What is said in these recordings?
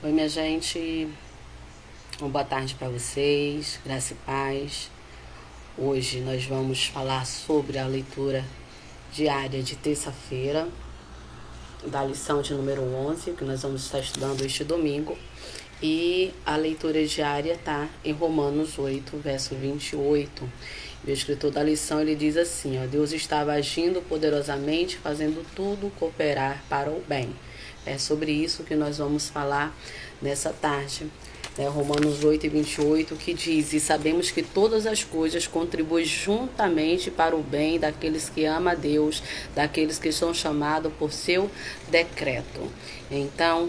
Oi, minha gente. Uma boa tarde para vocês. Graça e paz. Hoje nós vamos falar sobre a leitura diária de terça-feira, da lição de número 11, que nós vamos estar estudando este domingo. E a leitura diária está em Romanos 8, verso 28. O escritor da lição ele diz assim: Deus estava agindo poderosamente, fazendo tudo cooperar para o bem. É sobre isso que nós vamos falar nessa tarde. Romanos 8 e 28, que diz: E sabemos que todas as coisas contribuem juntamente para o bem daqueles que amam a Deus, daqueles que são chamados por seu decreto. Então,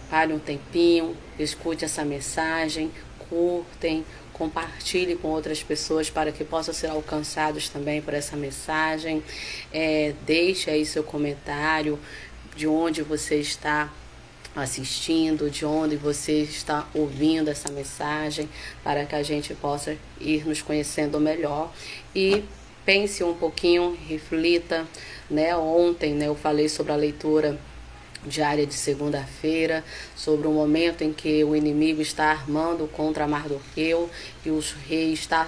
pare um tempinho, escute essa mensagem, curtem, compartilhe com outras pessoas para que possam ser alcançados também por essa mensagem. Deixe aí seu comentário de onde você está assistindo, de onde você está ouvindo essa mensagem, para que a gente possa ir nos conhecendo melhor. E pense um pouquinho, reflita, Ontem, eu falei sobre a leitura diária de segunda-feira, sobre o momento em que o inimigo está armando contra Mardoqueu e o rei está,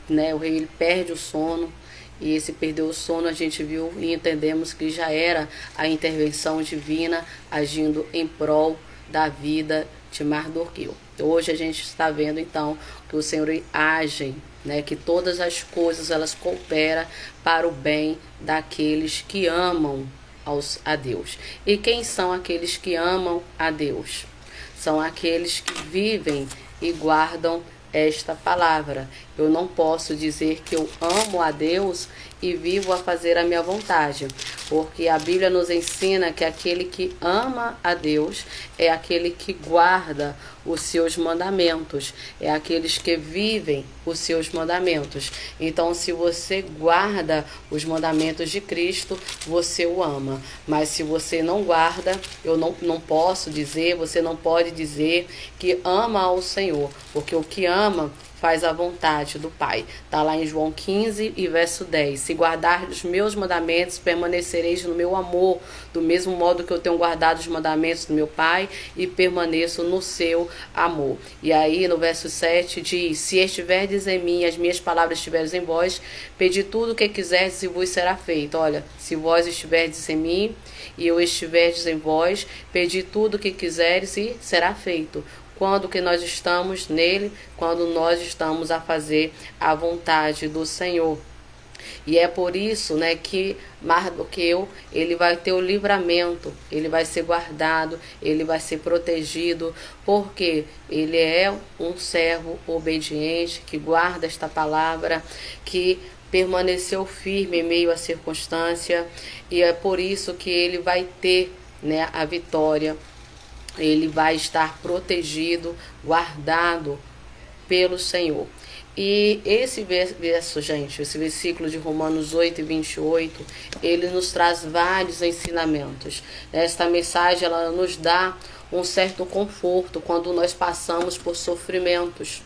o rei ele perde o sono. E esse perder o sono a gente viu e entendemos que já era a intervenção divina agindo em prol da vida de Mardoqueu. Hoje a gente está vendo então que o Senhor age, que todas as coisas elas cooperam para o bem daqueles que amam a Deus. E quem são aqueles que amam a Deus? São aqueles que vivem e guardam esta palavra. Eu não posso dizer que eu amo a Deus e vivo a fazer a minha vontade, porque a Bíblia nos ensina que aquele que ama a Deus é aquele que guarda os seus mandamentos, é aqueles que vivem os seus mandamentos. Então, se você guarda os mandamentos de Cristo, você o ama. Mas se você não guarda, eu não posso dizer, você não pode dizer que ama ao Senhor, porque o que ama faz a vontade do Pai. Está lá em João 15 e verso 10. Se guardardes os meus mandamentos, permanecereis no meu amor, do mesmo modo que eu tenho guardado os mandamentos do meu Pai e permaneço no seu amor. E aí no verso 7 diz: Se estiverdes em mim, as minhas palavras estiverdes em vós, pedi tudo o que quiserdes e vos será feito. Olha, se vós estiverdes em mim e eu estiverdes em vós, pedi tudo o que quiseres e será feito. Quando que nós estamos nele? Quando nós estamos a fazer a vontade do Senhor. E é por isso, que Mardoqueu, ele vai ter o livramento, ele vai ser guardado, ele vai ser protegido, porque ele é um servo obediente, que guarda esta palavra, que permaneceu firme em meio à circunstância, e é por isso que ele vai ter, a vitória. Ele vai estar protegido, guardado pelo Senhor. E esse verso, gente, esse versículo de Romanos 8 e 28, ele nos traz vários ensinamentos. Esta mensagem, ela nos dá um certo conforto quando nós passamos por sofrimentos.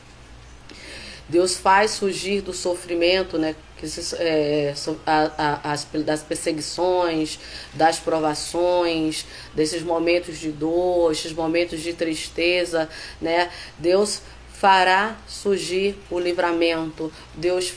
Deus faz surgir do sofrimento, das perseguições, das provações, desses momentos de dor, esses momentos de tristeza, Deus fará surgir o livramento, Deus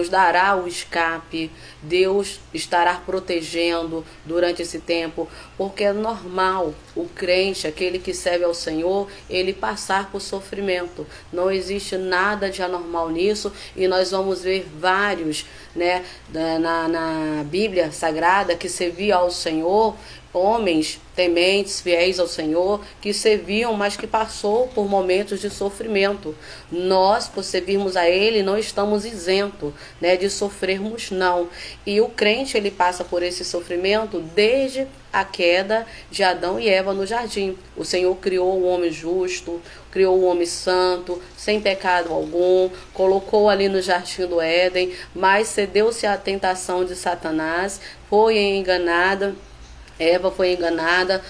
dará o escape, Deus estará protegendo durante esse tempo, porque é normal o crente, aquele que serve ao Senhor, ele passar por sofrimento. Não existe nada de anormal nisso, e nós vamos ver vários, na Bíblia Sagrada, que serviam ao Senhor, homens tementes, fiéis ao Senhor, que serviam, mas que passou por momentos de sofrimento. Nós, por servirmos a Ele, não estamos isentos, de sofrermos, não. E o crente, ele passa por esse sofrimento desde a queda de Adão e Eva no jardim. O Senhor criou o homem justo, criou o homem santo, sem pecado algum, colocou ali no jardim do Éden, mas cedeu-se à tentação de Satanás, foi enganada. Eva foi enganada,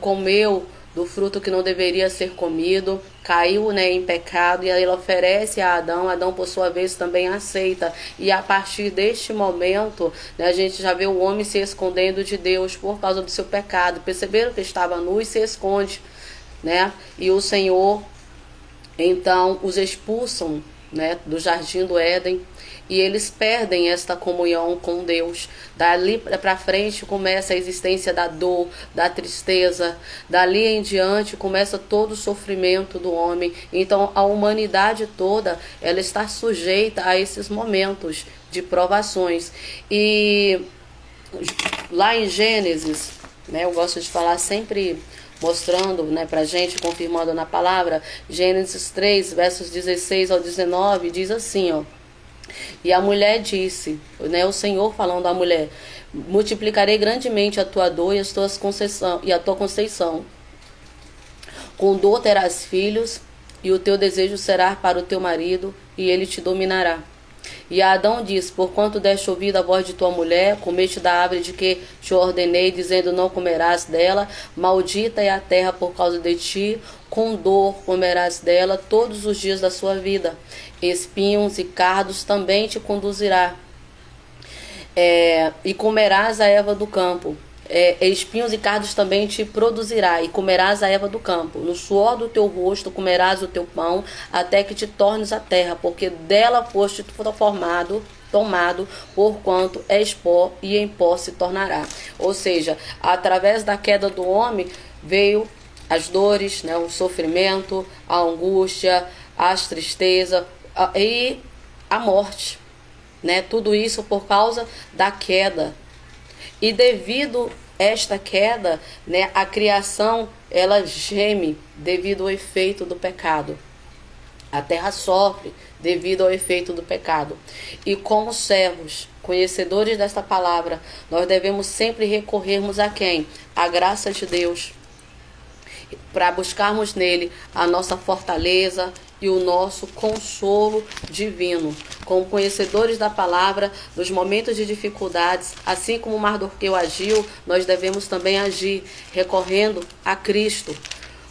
comeu do fruto que não deveria ser comido, caiu, em pecado, e aí ela oferece a Adão. Adão, por sua vez, também aceita. E a partir deste momento, a gente já vê o homem se escondendo de Deus por causa do seu pecado. Perceberam que estava nu e se esconde. né? E o Senhor, então, os expulsam, né, do jardim do Éden, e eles perdem esta comunhão com Deus. Dali para frente começa a existência da dor, da tristeza. Dali em diante começa todo o sofrimento do homem. Então a humanidade toda, ela está sujeita a esses momentos de provações. E lá em Gênesis, né, eu gosto de falar sempre mostrando, né, pra gente, confirmando na palavra, Gênesis 3, versos 16 ao 19, diz assim, ó: e a mulher disse, né, o Senhor falando à mulher: multiplicarei grandemente a tua dor e a tua conceição. Com dor terás filhos, e o teu desejo será para o teu marido, e ele te dominará. E Adão disse: porquanto deste ouvido a voz de tua mulher, comeste da árvore de que te ordenei, dizendo: não comerás dela, maldita é a terra por causa de ti, com dor comerás dela todos os dias da sua vida. Espinhos e cardos também te conduzirá, e comerás a erva do campo. Espinhos e cardos também te produzirá, e comerás a erva do campo. No suor do teu rosto comerás o teu pão, até que te tornes a terra, porque dela foste tomado, porquanto és pó, e em pó se tornará. Ou seja, através da queda do homem veio as dores, né, o sofrimento, a angústia, as tristezas e a morte, né? Tudo isso por causa da queda. E devido a esta queda, né, a criação, ela geme devido ao efeito do pecado. A terra sofre devido ao efeito do pecado. E como servos, conhecedores desta palavra, nós devemos sempre recorrermos a quem? A graça de Deus, para buscarmos nele a nossa fortaleza e o nosso consolo divino. Como conhecedores da palavra, nos momentos de dificuldades, assim como Mardoqueu agiu, nós devemos também agir, recorrendo a Cristo,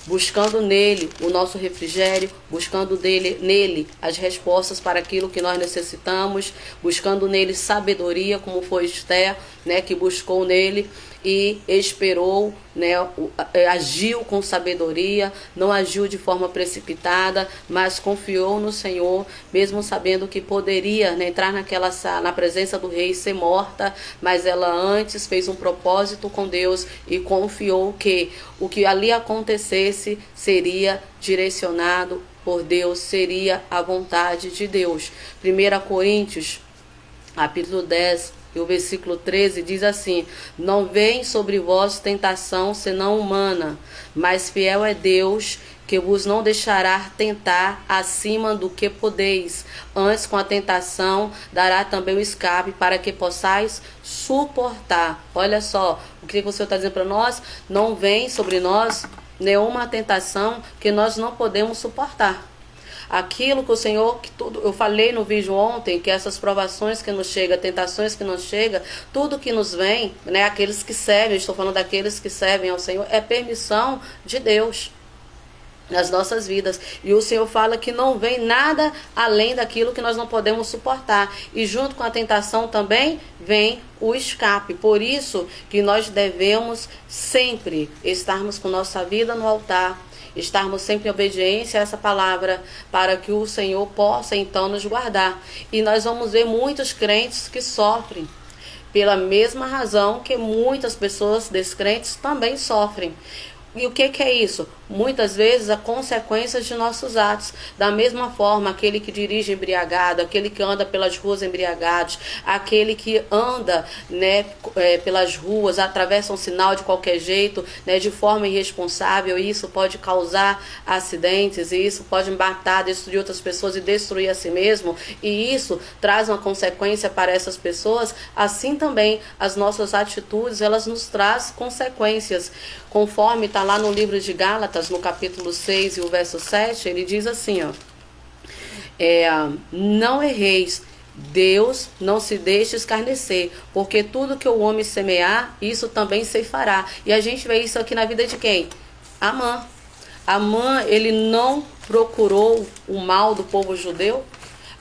buscando nele o nosso refrigério, buscando nele as respostas para aquilo que nós necessitamos, buscando nele sabedoria, como foi Esther, né, que buscou nele e esperou, né, agiu com sabedoria, não agiu de forma precipitada, mas confiou no Senhor, mesmo sabendo que poderia, né, entrar na presença do rei e ser morta, mas ela antes fez um propósito com Deus e confiou que o que ali acontecesse seria direcionado por Deus, seria a vontade de Deus. 1 Coríntios, capítulo 10, e o versículo 13 diz assim: não vem sobre vós tentação senão humana, mas fiel é Deus, que vos não deixará tentar acima do que podeis. Antes, com a tentação, dará também o escape, para que possais suportar. Olha só, o que o Senhor está dizendo para nós? Não vem sobre nós nenhuma tentação que nós não podemos suportar. Aquilo que o Senhor, eu falei no vídeo ontem, que essas provações que nos chegam, tentações que nos chegam, tudo que nos vem, né, aqueles que servem, estou falando daqueles que servem ao Senhor, é permissão de Deus nas nossas vidas. E o Senhor fala que não vem nada além daquilo que nós não podemos suportar. E junto com a tentação também vem o escape. Por isso que nós devemos sempre estarmos com nossa vida no altar, estarmos sempre em obediência a essa palavra, para que o Senhor possa então nos guardar. E nós vamos ver muitos crentes que sofrem pela mesma razão que muitas pessoas descrentes também sofrem. E o que é isso? Muitas vezes a consequência de nossos atos. Da mesma forma, aquele que dirige embriagado, aquele que anda pelas ruas embriagados, aquele que anda, né, pelas ruas, atravessa um sinal de qualquer jeito, né, de forma irresponsável, e isso pode causar acidentes, e isso pode matar, destruir outras pessoas e destruir a si mesmo, e isso traz uma consequência para essas pessoas. Assim também as nossas atitudes, elas nos trazem consequências. Conforme está lá no livro de Gálatas, no capítulo 6 e o verso 7, ele diz assim, ó: não erreis, Deus não se deixe escarnecer, porque tudo que o homem semear, isso também ceifará. E a gente vê isso aqui na vida de quem? Amã, ele não procurou o mal do povo judeu.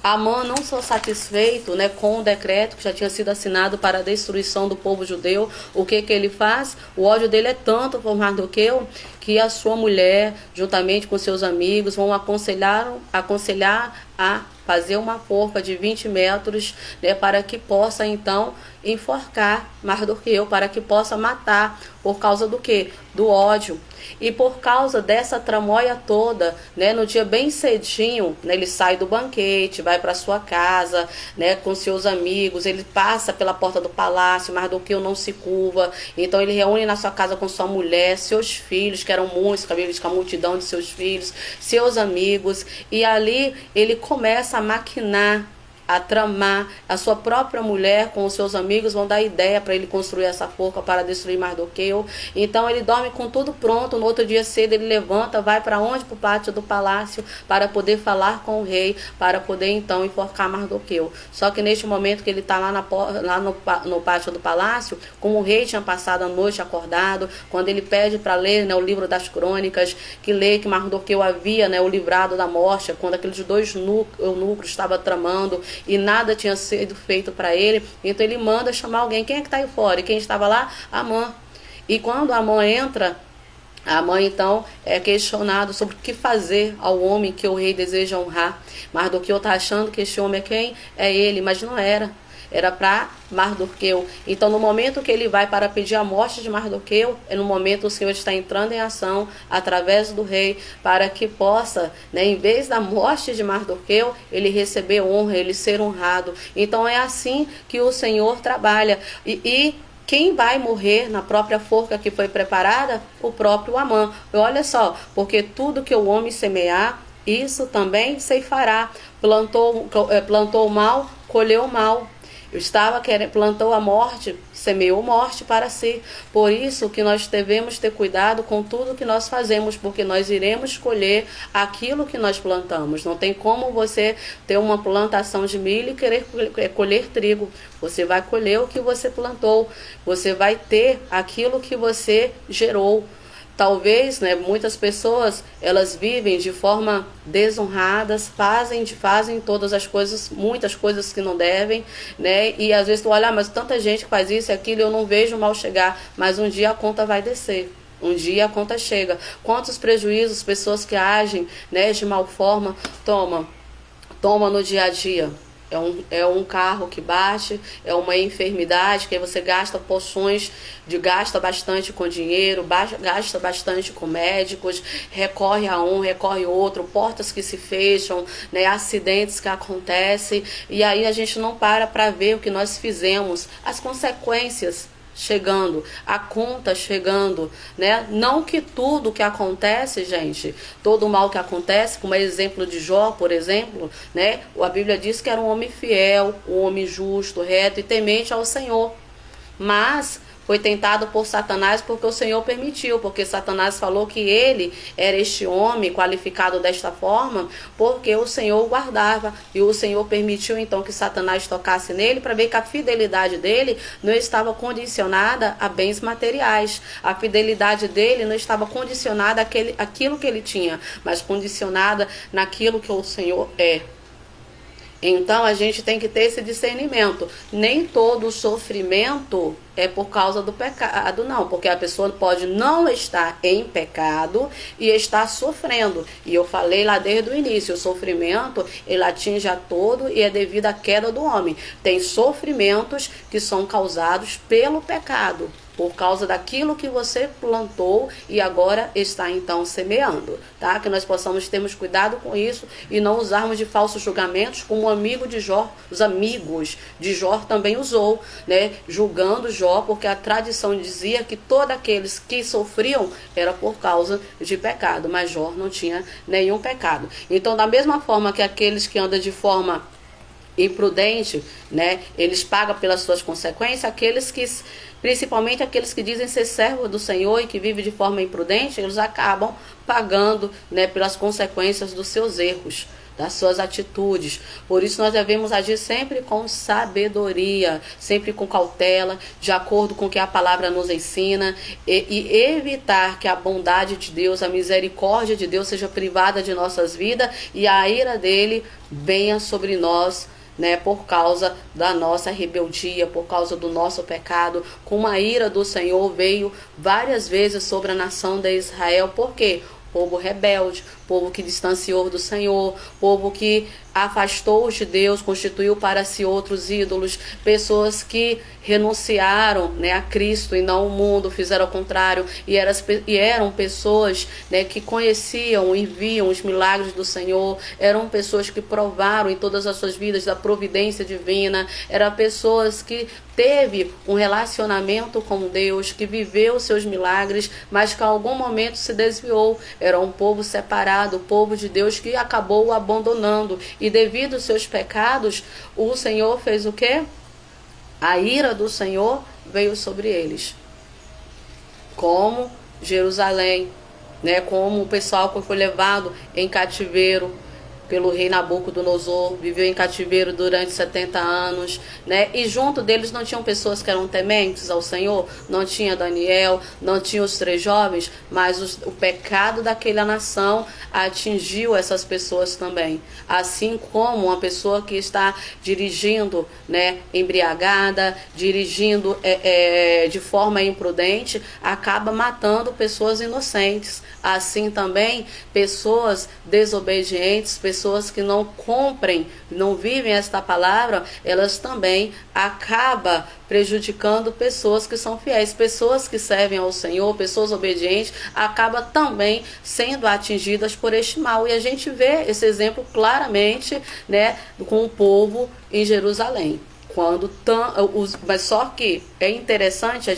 Amã não só satisfeito, né, com o decreto que já tinha sido assinado para a destruição do povo judeu, o que ele faz? O ódio dele é tanto por Mardoqueu que a sua mulher, juntamente com seus amigos, vão aconselhar a fazer uma forca de 20 metros, né, para que possa então enforcar Mardoqueu, para que possa matar, por causa do quê? Do ódio. E por causa dessa tramóia toda, né, no dia bem cedinho, né, ele sai do banquete, vai para sua casa, né, com seus amigos, ele passa pela porta do palácio, Mardoqueu não se curva, então ele reúne na sua casa com sua mulher, seus filhos, que eram muitos, com a multidão de seus filhos, seus amigos, e ali ele começa a maquinar, a tramar. A sua própria mulher com os seus amigos vão dar ideia para ele construir essa forca para destruir Mardoqueu. Então ele dorme com tudo pronto. No outro dia cedo ele levanta, vai para onde? Para o pátio do palácio, para poder falar com o rei, para poder então enforcar Mardoqueu. Só que neste momento que ele está lá no pátio do palácio, como o rei tinha passado a noite acordado, quando ele pede para ler, né, o livro das crônicas, que lê que Mardoqueu havia, né, o livrado da morte, quando aqueles dois eunucos estavam tramando e nada tinha sido feito para ele, então ele manda chamar alguém. Quem é que está aí fora? E quem estava lá? Amã. E quando Amã entra, Amã então é questionado sobre o que fazer ao homem que o rei deseja honrar. Mardoqueu está achando que este homem é quem? É ele, mas não era. Era para Mardoqueu. Então, no momento que ele vai para pedir a morte de Mardoqueu, é no momento o Senhor está entrando em ação através do rei, para que possa, né, em vez da morte de Mardoqueu, ele receber honra, ele ser honrado. Então, é assim que o Senhor trabalha. E quem vai morrer na própria forca que foi preparada? O próprio Amã. E olha só, porque tudo que o homem semear, isso também ceifará. Plantou o mal, colheu o mal. Plantou a morte, semeou morte para si. Por isso que nós devemos ter cuidado com tudo que nós fazemos, porque nós iremos colher aquilo que nós plantamos. Não tem como você ter uma plantação de milho e querer colher trigo. Você vai colher o que você plantou. Você vai ter aquilo que você gerou. Talvez, né, muitas pessoas, elas vivem de forma desonradas, fazem todas as coisas, muitas coisas que não devem, né? E às vezes tu olha, mas tanta gente que faz isso e aquilo, eu não vejo o mal chegar, mas um dia a conta vai descer. Um dia a conta chega. Quantos prejuízos pessoas que agem, né, de mal forma toma no dia a dia? É um carro que bate, é uma enfermidade que aí você gasta porções, gasta bastante com dinheiro, gasta bastante com médicos, recorre a um, recorre a outro, portas que se fecham, né, acidentes que acontecem, e aí a gente não para ver o que nós fizemos, as consequências chegando, a conta chegando, né? Não que tudo que acontece, gente, todo o mal que acontece, como é exemplo de Jó, por exemplo, né? A Bíblia diz que era um homem fiel, um homem justo, reto e temente ao Senhor, mas foi tentado por Satanás porque o Senhor permitiu, porque Satanás falou que ele era este homem qualificado desta forma porque o Senhor o guardava, e o Senhor permitiu então que Satanás tocasse nele para ver que a fidelidade dele não estava condicionada a bens materiais, a fidelidade dele não estava condicionada àquilo que ele tinha, mas condicionada naquilo que o Senhor é. Então a gente tem que ter esse discernimento. Nem todo sofrimento é por causa do pecado, não. Porque a pessoa pode não estar em pecado e estar sofrendo. E eu falei lá desde o início, o sofrimento, ele atinge a todo e é devido à queda do homem. Tem sofrimentos que são causados pelo pecado, por causa daquilo que você plantou e agora está então semeando, tá? Que nós possamos termos cuidado com isso e não usarmos de falsos julgamentos, como o amigo de Jó, os amigos de Jó também usou, né? Julgando Jó, porque a tradição dizia que todos aqueles que sofriam era por causa de pecado, mas Jó não tinha nenhum pecado. Então, da mesma forma que aqueles que andam de forma imprudente, né, eles pagam pelas suas consequências, principalmente aqueles que dizem ser servos do Senhor e que vivem de forma imprudente, eles acabam pagando, né, pelas consequências dos seus erros, das suas atitudes. Por isso nós devemos agir sempre com sabedoria, sempre com cautela, de acordo com o que a palavra nos ensina, e evitar que a bondade de Deus, a misericórdia de Deus seja privada de nossas vidas e a ira dele venha sobre nós, né, por causa da nossa rebeldia, por causa do nosso pecado. Como a ira do Senhor veio várias vezes sobre a nação de Israel. Por quê? Povo rebelde, povo que distanciou do Senhor, povo que afastou-os de Deus, constituiu para si outros ídolos, pessoas que renunciaram, né, a Cristo e não o mundo, fizeram o contrário, e eram pessoas, né, que conheciam e viam os milagres do Senhor, eram pessoas que provaram em todas as suas vidas da providência divina, eram pessoas que teve um relacionamento com Deus, que viveu seus milagres, mas que em algum momento se desviou. Era um povo separado, o povo de Deus que acabou o abandonando. E devido aos seus pecados, o Senhor fez o quê? A ira do Senhor veio sobre eles. Como Jerusalém, né? Como o pessoal que foi levado em cativeiro pelo rei Nabucodonosor, viveu em cativeiro durante 70 anos, né? E junto deles não tinham pessoas que eram tementes ao Senhor, não tinha Daniel, não tinha os 3 jovens, mas o pecado daquela nação atingiu essas pessoas também. Assim como uma pessoa que está dirigindo, né, embriagada, dirigindo de forma imprudente, acaba matando pessoas inocentes. Assim também, pessoas desobedientes, pessoas que não cumprem, não vivem esta palavra, elas também acabam prejudicando pessoas que são fiéis, pessoas que servem ao Senhor, pessoas obedientes, acabam também sendo atingidas por este mal. E a gente vê esse exemplo claramente, né, com o povo em Jerusalém. Mas só que é interessante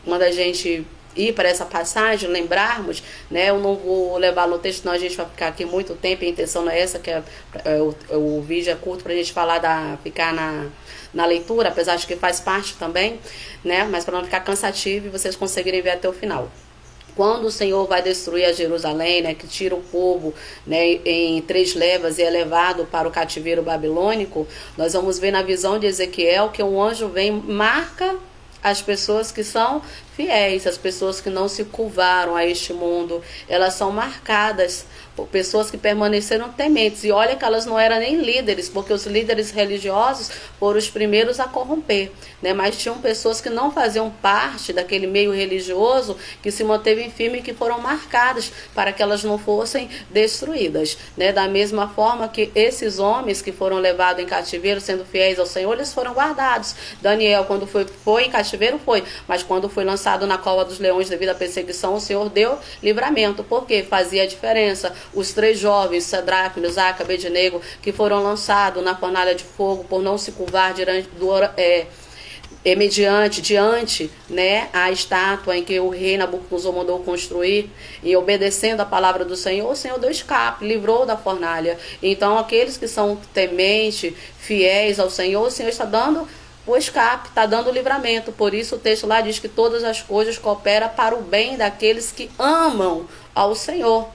quando a gente ir para essa passagem, lembrarmos, né? Eu não vou levar no texto, senão a gente vai ficar aqui muito tempo, a intenção não é essa, que o vídeo é curto para a gente ficar na leitura, apesar de que faz parte também, né? Mas para não ficar cansativo e vocês conseguirem ver até o final. Quando o Senhor vai destruir a Jerusalém, né, que tira o povo, né, em 3 levas e é levado para o cativeiro babilônico, nós vamos ver na visão de Ezequiel que um anjo vem, marca as pessoas que são fiéis, as pessoas que não se curvaram a este mundo, elas são marcadas por pessoas que permaneceram tementes. E olha que elas não eram nem líderes, porque os líderes religiosos foram os primeiros a corromper, né? Mas tinham pessoas que não faziam parte daquele meio religioso, que se manteve firme e que foram marcadas para que elas não fossem destruídas, né? Da mesma forma que esses homens que foram levados em cativeiro, sendo fiéis ao Senhor, eles foram guardados. Daniel, quando foi em cativeiro, mas quando foi lançado na cova dos leões devido à perseguição, o Senhor deu livramento, porque fazia a diferença. Os 3 jovens, Sadraque, Mesaque, Abednego, que foram lançados na fornalha de fogo por não se curvar diante, né, a estátua em que o rei Nabucodonosor mandou construir, e obedecendo a palavra do Senhor, o Senhor deu escape, livrou da fornalha. Então aqueles que são tementes, fiéis ao Senhor, o Senhor está dando o escape, está dando o livramento. Por isso o texto lá diz que todas as coisas cooperam para o bem daqueles que amam ao Senhor.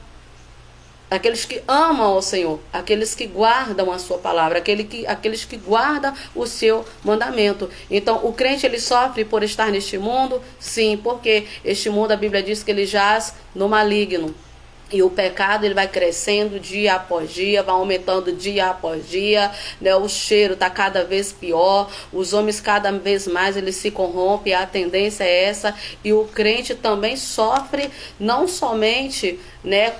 Aqueles que amam ao Senhor, aqueles que guardam a sua palavra, aqueles que guardam o seu mandamento. Então, o crente, ele sofre por estar neste mundo? Sim, porque este mundo, a Bíblia diz que ele jaz no maligno. E o pecado, ele vai crescendo dia após dia, vai aumentando dia após dia, né? O cheiro está cada vez pior, os homens cada vez mais eles se corrompem, a tendência é essa. E o crente também sofre, não somente, né,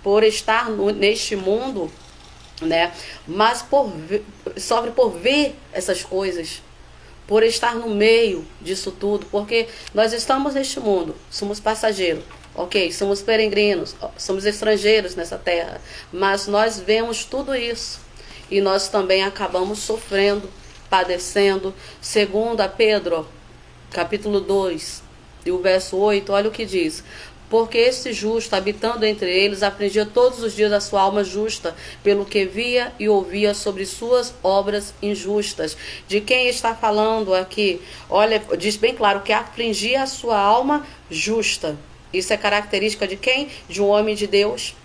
por estar neste mundo, né, mas sofre por ver essas coisas, por estar no meio disso tudo, porque nós estamos neste mundo, somos passageiros. Ok, somos peregrinos, somos estrangeiros nessa terra, mas nós vemos tudo isso e nós também acabamos sofrendo, padecendo. Segundo a Pedro, capítulo 2, e o verso 8, olha o que diz: porque este justo, habitando entre eles, afligia todos os dias a sua alma justa, pelo que via e ouvia sobre suas obras injustas. De quem está falando aqui? Olha, diz bem claro que afligia a sua alma justa. Isso é característica de quem? De um homem de Deus.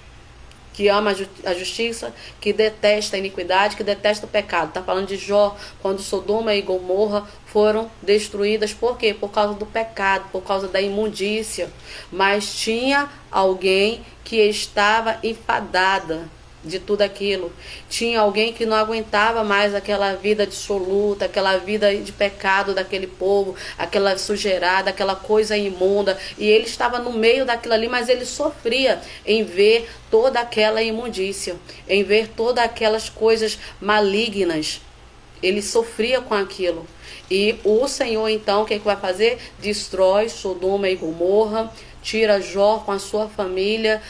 que ama a justiça, que detesta a iniquidade, que detesta o pecado. Está falando de Jó, quando Sodoma e Gomorra foram destruídas. Por quê? Por causa do pecado, por causa da imundícia. Mas tinha alguém que estava enfadada de tudo aquilo. Tinha alguém que não aguentava mais aquela vida dissoluta, aquela vida de pecado daquele povo, aquela sujeirada, aquela coisa imunda. E ele estava no meio daquilo ali, mas ele sofria em ver toda aquela imundícia, em ver todas aquelas coisas malignas. Ele sofria com aquilo. E o Senhor, então, o que vai fazer? Destrói Sodoma e Gomorra, tira Jó com a sua família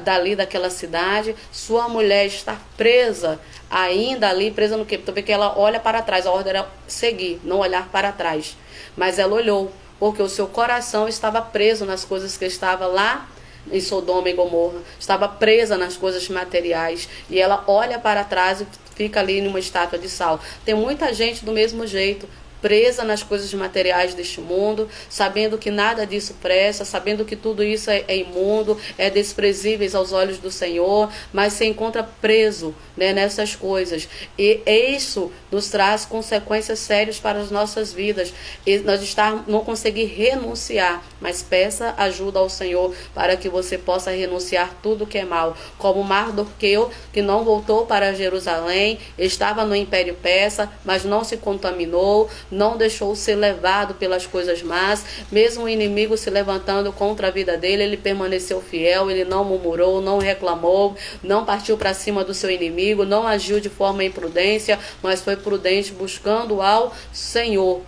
dali daquela cidade. Sua mulher está presa ainda ali, presa no quê? Porque ela olha para trás. A ordem era seguir, não olhar para trás. Mas ela olhou, porque o seu coração estava preso nas coisas que estava lá em Sodoma e Gomorra. Estava presa nas coisas materiais. E ela olha para trás e fica ali numa estátua de sal. Tem muita gente do mesmo jeito, presa nas coisas materiais deste mundo, sabendo que nada disso presta, sabendo que tudo isso é imundo, é desprezíveis aos olhos do Senhor, mas se encontra preso, né, nessas coisas. E isso nos traz consequências sérias para as nossas vidas. E nós não conseguir renunciar, mas peça ajuda ao Senhor para que você possa renunciar tudo que é mal. Como Mardoqueu, que não voltou para Jerusalém, estava no Império Persa, mas não se contaminou, não deixou ser levado pelas coisas más. Mesmo o inimigo se levantando contra a vida dele, ele permaneceu fiel, ele não murmurou, não reclamou, não partiu para cima do seu inimigo, não agiu de forma imprudência, mas foi prudente buscando ao Senhor.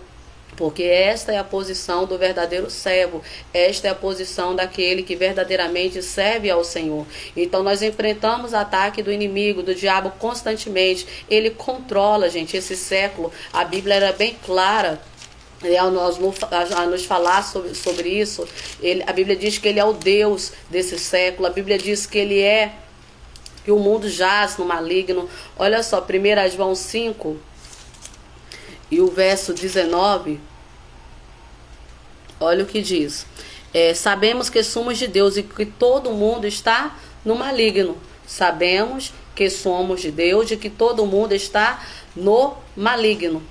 Porque esta é a posição do verdadeiro servo. Esta é a posição daquele que verdadeiramente serve ao Senhor. Então nós enfrentamos ataque do inimigo, do diabo constantemente. Ele controla, gente, esse século. A Bíblia era bem clara a nos falar sobre isso. A Bíblia diz que ele é o Deus desse século. A Bíblia diz que que o mundo jaz no maligno. Olha só, 1 João 5... e o verso 19, olha o que diz. Sabemos que somos de Deus e que todo mundo está no maligno. Sabemos que somos de Deus e que todo mundo está no maligno.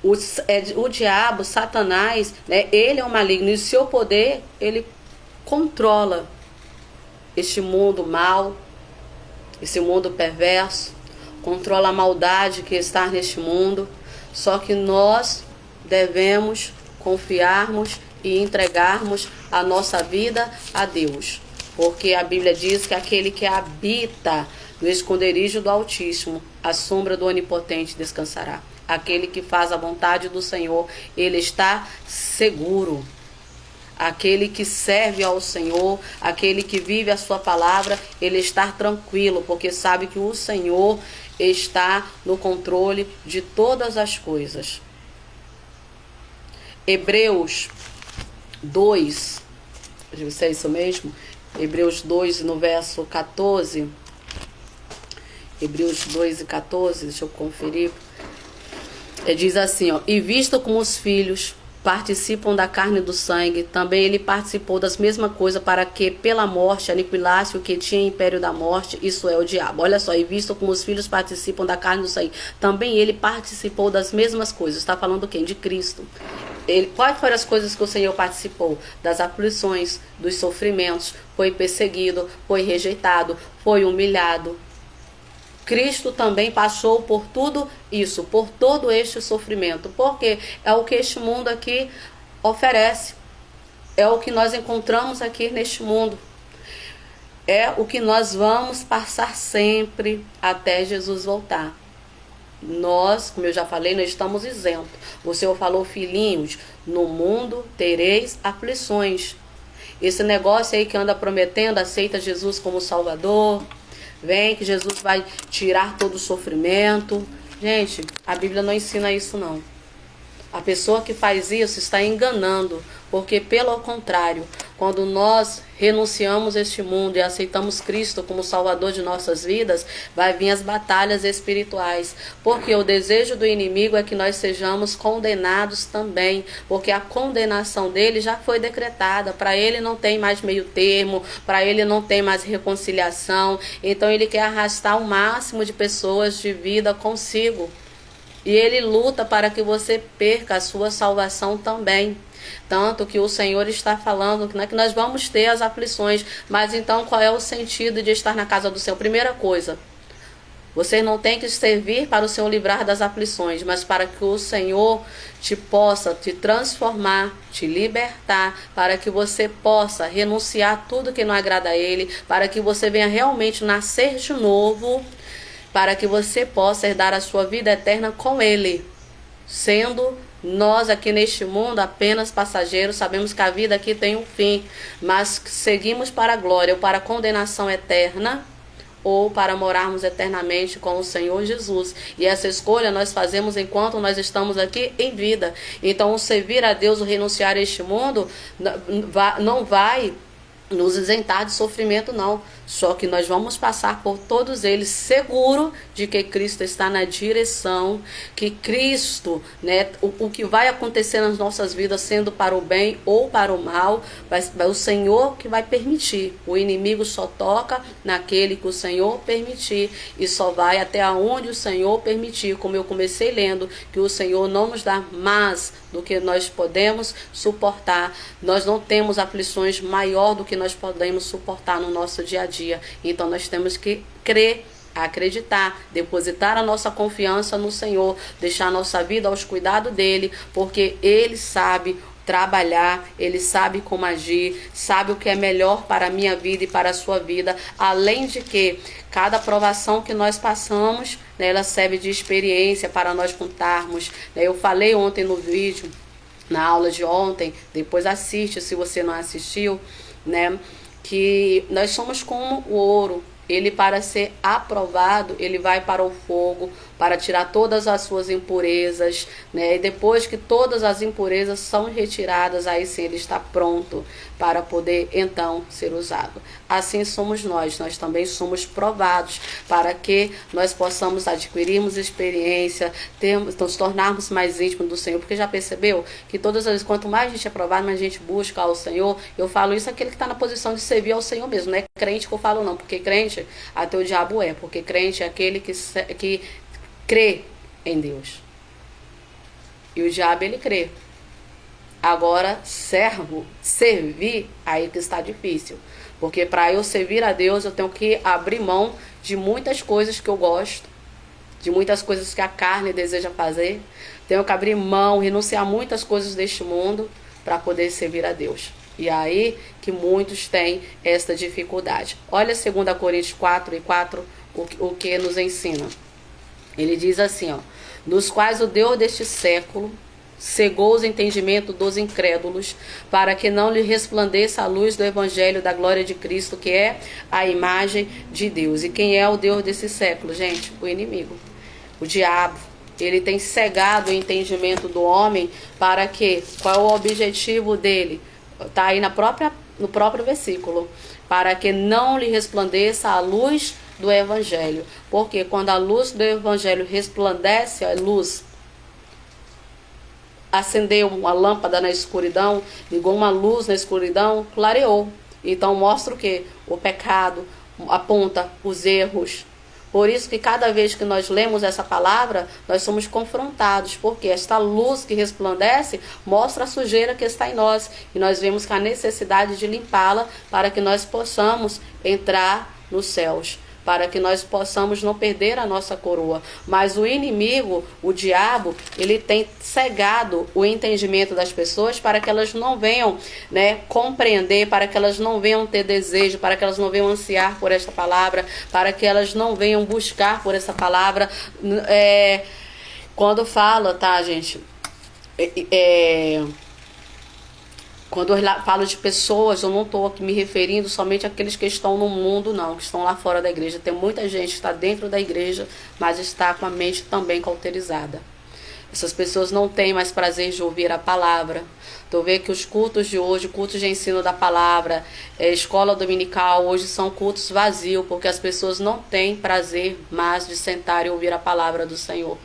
O diabo, Satanás, né, ele é o maligno. E o seu poder, ele controla este mundo mal, esse mundo perverso. Controla a maldade que está neste mundo. Só que nós devemos confiarmos e entregarmos a nossa vida a Deus. Porque a Bíblia diz que aquele que habita no esconderijo do Altíssimo, a sombra do Onipotente descansará. Aquele que faz a vontade do Senhor, ele está seguro. Aquele que serve ao Senhor, aquele que vive a sua palavra, ele está tranquilo, porque sabe que o Senhor está no controle de todas as coisas. Hebreus 2, se é isso mesmo? Hebreus 2, no verso 14. Hebreus 2 e 14, deixa eu conferir. Diz assim, ó: e visto como os filhos participam da carne e do sangue, também ele participou das mesmas coisas, para que pela morte aniquilasse o que tinha império da morte, isso é o diabo. Olha só, e visto como os filhos participam da carne e do sangue, também ele participou das mesmas coisas. Está falando quem? De Cristo. Quais foram as coisas que o Senhor participou? Das aflições, dos sofrimentos, foi perseguido, foi rejeitado, foi humilhado. Cristo também passou por tudo isso, por todo este sofrimento, porque é o que este mundo aqui oferece, é o que nós encontramos aqui neste mundo, é o que nós vamos passar sempre até Jesus voltar. Nós, como eu já falei, nós estamos isentos. O Senhor falou: filhinhos, no mundo tereis aflições. Esse negócio aí que anda prometendo, aceita Jesus como Salvador, vem que Jesus vai tirar todo o sofrimento. Gente, a Bíblia não ensina isso não. A pessoa que faz isso está enganando, porque pelo contrário, quando nós renunciamos a este mundo e aceitamos Cristo como Salvador de nossas vidas, vai vir as batalhas espirituais, porque o desejo do inimigo é que nós sejamos condenados também, porque a condenação dele já foi decretada, para ele não tem mais meio termo, para ele não tem mais reconciliação, então ele quer arrastar o máximo de pessoas de vida consigo. E ele luta para que você perca a sua salvação também. Tanto que o Senhor está falando que nós vamos ter as aflições. Mas então qual é o sentido de estar na casa do Senhor? Primeira coisa, você não tem que servir para o Senhor livrar das aflições, mas para que o Senhor possa te transformar, te libertar, para que você possa renunciar a tudo que não agrada a Ele, para que você venha realmente nascer de novo, para que você possa herdar a sua vida eterna com Ele, sendo nós aqui neste mundo apenas passageiros. Sabemos que a vida aqui tem um fim, mas seguimos para a glória ou para a condenação eterna, ou para morarmos eternamente com o Senhor Jesus. E essa escolha nós fazemos enquanto nós estamos aqui em vida. Então, o servir a Deus, o renunciar a este mundo, não vai nos isentar de sofrimento, não. Só que nós vamos passar por todos eles seguro de que Cristo está na direção, que Cristo, né, o que vai acontecer nas nossas vidas, sendo para o bem ou para o mal, vai o Senhor que vai permitir. O inimigo só toca naquele que o Senhor permitir e só vai até onde o Senhor permitir. Como eu comecei lendo, que o Senhor não nos dá mais do que nós podemos suportar. Nós não temos aflições maior do que nós podemos suportar no nosso dia a dia. Então nós temos que crer, acreditar, depositar a nossa confiança no Senhor, deixar a nossa vida aos cuidados dele, porque ele sabe trabalhar, ele sabe como agir, sabe o que é melhor para a minha vida e para a sua vida. Além de que cada provação que nós passamos, né, ela serve de experiência para nós contarmos, né? Eu falei ontem no vídeo, na aula de ontem, depois assiste se você não assistiu, né, que nós somos como o ouro. Ele, para ser aprovado, ele vai para o fogo, para tirar todas as suas impurezas, né? E depois que todas as impurezas são retiradas, aí sim ele está pronto para poder então ser usado. Assim somos nós também somos provados, para que nós possamos adquirirmos experiência, nos tornarmos mais íntimos do Senhor, porque já percebeu que todas as vezes, quanto mais a gente é provado, mais a gente busca ao Senhor. Eu falo isso aquele que está na posição de servir ao Senhor mesmo, não é crente que eu falo não, porque crente até o diabo é, porque crente é aquele que crê em Deus. E o diabo, ele crê. Agora, servir, aí que está difícil. Porque para eu servir a Deus, eu tenho que abrir mão de muitas coisas que eu gosto, de muitas coisas que a carne deseja fazer. Tenho que abrir mão, renunciar a muitas coisas deste mundo para poder servir a Deus. E aí que muitos têm esta dificuldade. Olha 2 Coríntios 4:4, o que nos ensina. Ele diz assim, ó: nos quais o Deus deste século cegou os entendimentos dos incrédulos, para que não lhe resplandeça a luz do evangelho da glória de Cristo, que é a imagem de Deus. E quem é o Deus desse século, gente? O inimigo, o diabo. Ele tem cegado o entendimento do homem para que, qual é o objetivo dele? Está aí no próprio versículo. Para que não lhe resplandeça a luz do evangelho. Porque quando a luz do evangelho resplandece, a luz acendeu uma lâmpada na escuridão, ligou uma luz na escuridão, clareou. Então mostra o que? O pecado, aponta os erros. Por isso que cada vez que nós lemos essa palavra, nós somos confrontados, porque esta luz que resplandece mostra a sujeira que está em nós, e nós vemos que a necessidade de limpá-la para que nós possamos entrar nos céus, para que nós possamos não perder a nossa coroa. Mas o inimigo, o diabo, ele tem cegado o entendimento das pessoas para que elas não venham, né, compreender, para que elas não venham ter desejo, para que elas não venham ansiar por esta palavra, para que elas não venham buscar por essa palavra. Quando fala, tá, gente? Quando eu falo de pessoas, eu não estou aqui me referindo somente àqueles que estão no mundo, não, que estão lá fora da igreja. Tem muita gente que está dentro da igreja, mas está com a mente também cauterizada. Essas pessoas não têm mais prazer de ouvir a palavra. Tu vê que os cultos de hoje, cultos de ensino da palavra, escola dominical, hoje são cultos vazios, porque as pessoas não têm prazer mais de sentar e ouvir a palavra do Senhor.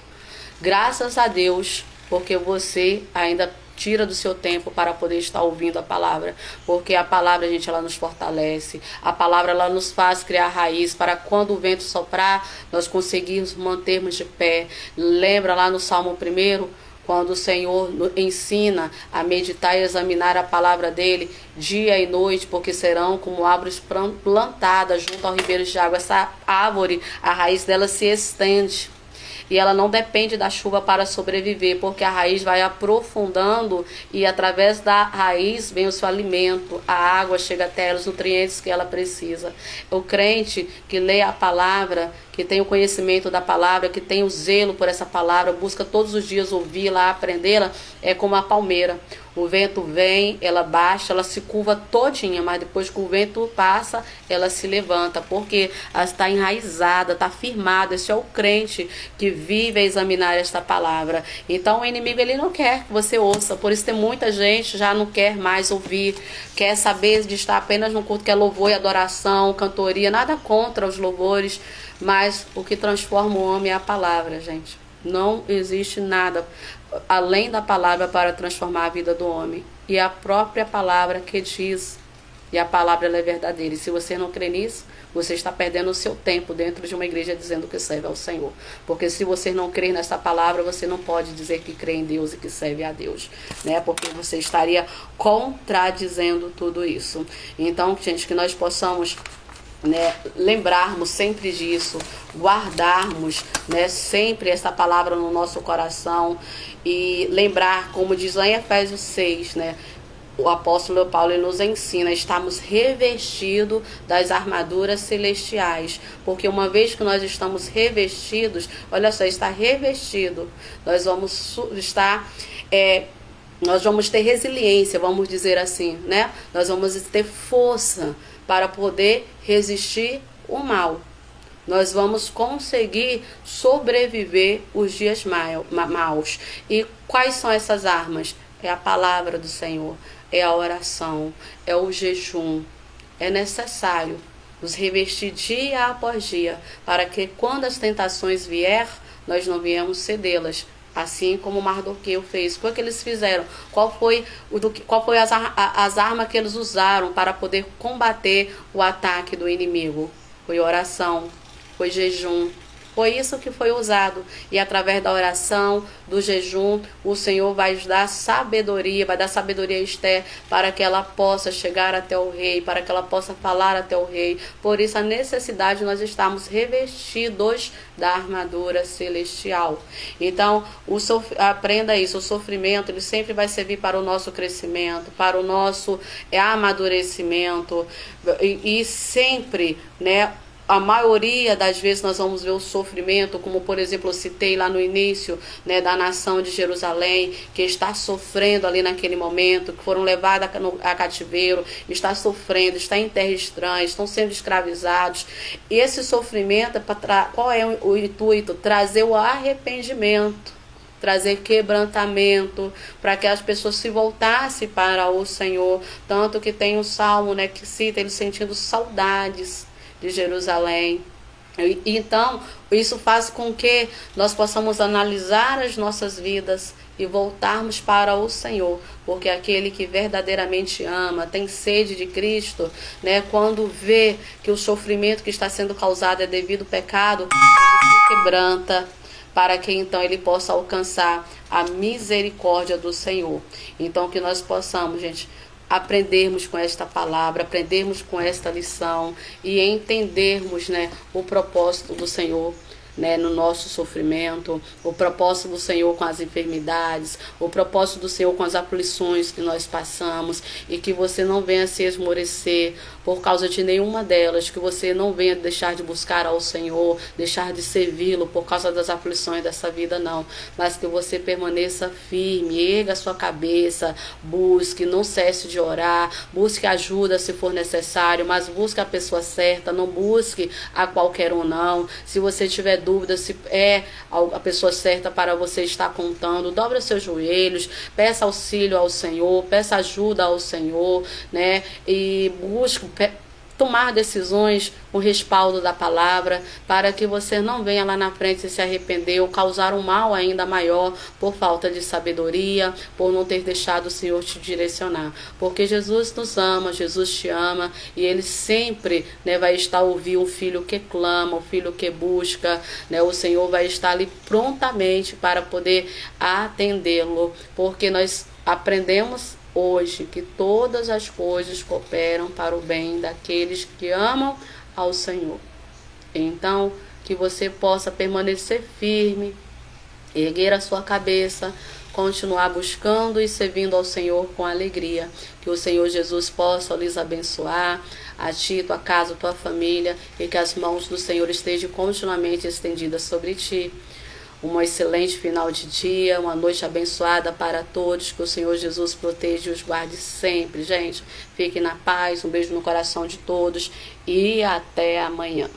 Graças a Deus, porque você ainda tira do seu tempo para poder estar ouvindo a palavra, porque a palavra, gente, ela nos fortalece, a palavra ela nos faz criar raiz para quando o vento soprar, nós conseguirmos mantermos de pé. Lembra lá no Salmo 1, quando o Senhor ensina a meditar e examinar a palavra dele dia e noite, porque serão como árvores plantadas junto ao ribeiro de água. Essa árvore, a raiz dela se estende. E ela não depende da chuva para sobreviver, porque a raiz vai aprofundando e através da raiz vem o seu alimento, a água chega até ela, os nutrientes que ela precisa. O crente que lê a palavra, que tem o conhecimento da palavra, que tem o zelo por essa palavra, busca todos os dias ouvi-la, aprendê-la, é como a palmeira. O vento vem, ela baixa, ela se curva todinha, mas depois que o vento passa, ela se levanta, porque ela está enraizada, está firmada. Esse é o crente que vive a examinar esta palavra. Então o inimigo ele não quer que você ouça, por isso tem muita gente já não quer mais ouvir, quer saber de estar apenas no culto que é louvor e adoração, cantoria, nada contra os louvores, mas o que transforma o homem é a palavra, gente. Não existe nada além da palavra para transformar a vida do homem. E a própria palavra que diz, e a palavra ela é verdadeira. E se você não crê nisso, você está perdendo o seu tempo dentro de uma igreja dizendo que serve ao Senhor. Porque se você não crê nessa palavra, você não pode dizer que crê em Deus e que serve a Deus, né? Porque você estaria contradizendo tudo isso. Então, gente, que nós possamos, né, lembrarmos sempre disso, guardarmos, né, sempre essa palavra no nosso coração e lembrar, como diz lá em Efésios 6, né, o apóstolo Paulo ele nos ensina, estamos revestidos das armaduras celestiais, porque uma vez que nós estamos revestidos, olha só, está revestido, nós vamos estar nós vamos ter resiliência, vamos dizer assim, né? Nós vamos ter força para poder resistir o mal. Nós vamos conseguir sobreviver os dias maus. E quais são essas armas? É a palavra do Senhor, é a oração, é o jejum. É necessário nos revestir dia após dia, para que quando as tentações vier, nós não viemos cedê-las. Assim como Mardoqueu fez. O que eles fizeram? Qual foi as armas que eles usaram para poder combater o ataque do inimigo? Foi oração, foi jejum. Foi isso que foi usado. E através da oração, do jejum, o Senhor vai dar sabedoria, vai dar sabedoria a Esther para que ela possa chegar até o rei, para que ela possa falar até o rei. Por isso a necessidade de nós estarmos revestidos da armadura celestial. Então, aprenda isso, o sofrimento ele sempre vai servir para o nosso crescimento, para o nosso amadurecimento e sempre, né? A maioria das vezes nós vamos ver o sofrimento, como por exemplo eu citei lá no início, né, da nação de Jerusalém, que está sofrendo ali naquele momento, que foram levados a cativeiro, está sofrendo, está em terra estranha, estão sendo escravizados. E esse sofrimento, qual é o intuito? Trazer o arrependimento, trazer quebrantamento, para que as pessoas se voltassem para o Senhor. Tanto que tem um salmo, né, que cita ele sentindo saudades de Jerusalém. Então, isso faz com que nós possamos analisar as nossas vidas e voltarmos para o Senhor, porque aquele que verdadeiramente ama, tem sede de Cristo, né, quando vê que o sofrimento que está sendo causado é devido ao pecado, ele se quebranta, para que então ele possa alcançar a misericórdia do Senhor. Então, que nós possamos, gente, aprendermos com esta palavra, aprendermos com esta lição e entendermos, né, o propósito do Senhor, né, no nosso sofrimento, o propósito do Senhor com as enfermidades, o propósito do Senhor com as aflições que nós passamos, e que você não venha se esmorecer por causa de nenhuma delas, que você não venha deixar de buscar ao Senhor, deixar de servi-lo por causa das aflições dessa vida, não, mas que você permaneça firme, erga a sua cabeça, busque, não cesse de orar, busque ajuda se for necessário, mas busque a pessoa certa, não busque a qualquer um, não. Se você tiver dúvida se é a pessoa certa para você estar contando, dobra seus joelhos, peça auxílio ao Senhor, peça ajuda ao Senhor, né? E busque tomar decisões com respaldo da palavra, para que você não venha lá na frente se arrepender ou causar um mal ainda maior por falta de sabedoria, por não ter deixado o Senhor te direcionar. Porque Jesus nos ama, Jesus te ama, e Ele sempre, né, vai estar ouvindo o filho que clama, o filho que busca, né? O Senhor vai estar ali prontamente para poder atendê-lo, porque nós aprendemos hoje que todas as coisas cooperam para o bem daqueles que amam ao Senhor. Então, que você possa permanecer firme, erguer a sua cabeça, continuar buscando e servindo ao Senhor com alegria. Que o Senhor Jesus possa lhes abençoar, a ti, tua casa, tua família, e que as mãos do Senhor estejam continuamente estendidas sobre ti. Um excelente final de dia, uma noite abençoada para todos, que o Senhor Jesus proteja e os guarde sempre, gente. Fiquem na paz, um beijo no coração de todos e até amanhã.